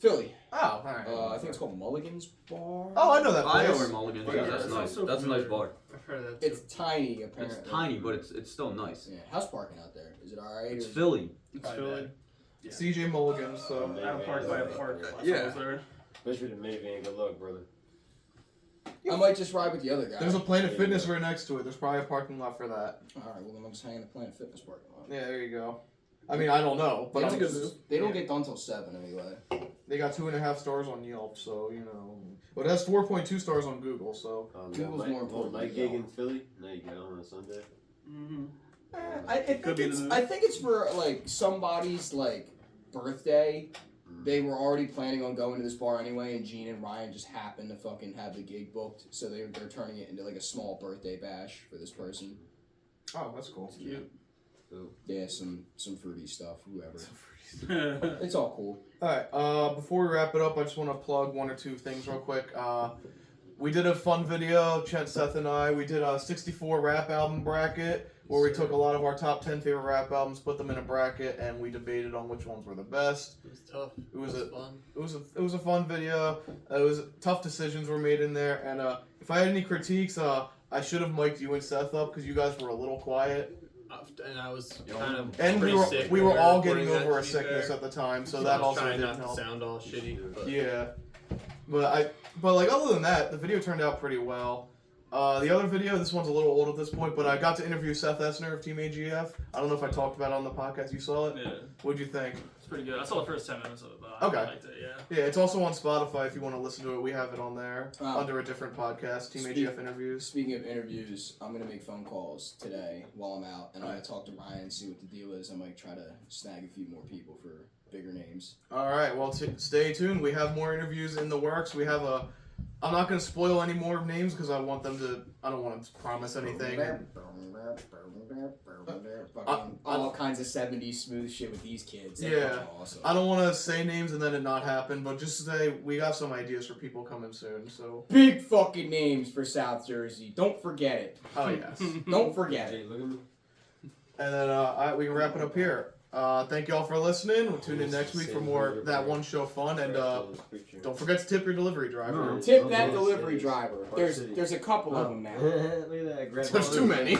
Philly. Oh, alright. I think it's called Mulligan's Bar. Oh, I know that I know place. where Mulligan's Yeah, is. That's that nice. sounds so That's a nice familiar. bar. I've heard of that too. It's tiny, apparently. It's tiny, but it's still nice. Yeah. How's parking out there? Is it alright? It's Philly. It's Philly. CJ Mulligan. So I have parked by a park. Yeah. I was there. Especially the minivan. Good luck, brother. I might just ride with the other guy. there's a Planet Fitness right next to it. There's probably a parking lot for that. Alright, well then I'll just hang in the Planet Fitness parking lot. Yeah, there you go. I mean, I don't know, but They I'm don't, just, they don't get done till 7 anyway. they got 2.5 stars on Yelp, so you know. But it has 4.2 stars on Google, so. Google's more important Night than gig Yelp. in Philly. Now you got on a Sunday. Mm-hmm. I think it's for like somebody's like birthday. They were already planning on going to this bar anyway, and Gene and Ryan just happened to fucking have the gig booked, so they're turning it into like a small birthday bash for this person. Oh, that's cool. Cute. Yeah, some fruity stuff, whoever. It's all cool. Alright, before we wrap it up, I just want to plug one or two things real quick. We did a fun video, Chet, Seth, and I. We did a 64 rap album bracket where we took a lot of our top 10 favorite rap albums, put them in a bracket, and we debated on which ones were the best. It was tough. It was fun. It was a fun video. It was tough decisions were made in there, and if I had any critiques, I should have mic'd you and Seth up because you guys were a little quiet, And I was kind of and pretty sick we when were all recording getting that, over to a be sickness fair. at the time, so I that was also trying didn't not to help. sound all shitty. But Yeah, but like other than that, the video turned out pretty well. The other video, this one's a little old at this point, but I got to interview Seth Essner of Team AGF. I don't know if I talked about it on the podcast. You saw it? Yeah, What'd you think? it's pretty good. I saw the first 10 minutes of it, but I Okay. liked it. Yeah. Yeah, it's also on Spotify if you want to listen to it. We have it on there Wow. under a different podcast, Team Speak- AGF interviews. Speaking of interviews, I'm gonna make phone calls today while I'm out, and I'm gonna talk to Ryan and see what the deal is. I might try to snag a few more people for bigger names. All right, well, stay tuned. We have more interviews in the works. We have a. I'm not going to spoil any more names because I want them to. I don't want to promise anything. Fucking all kinds of 70s smooth shit with these kids. That's Yeah. awesome. I don't want to say names and then it not happen, but just say we got some ideas for people coming soon. So. Big fucking names for South Jersey. Don't forget it. Oh yes. Don't forget it. Jay, look at me. And then we can wrap it up here. Thank you all for listening. We'll tune in next week for more That One Show fun. And don't forget to tip your delivery driver. Tip that delivery driver. There's a couple of them now. Look at that. There's too many.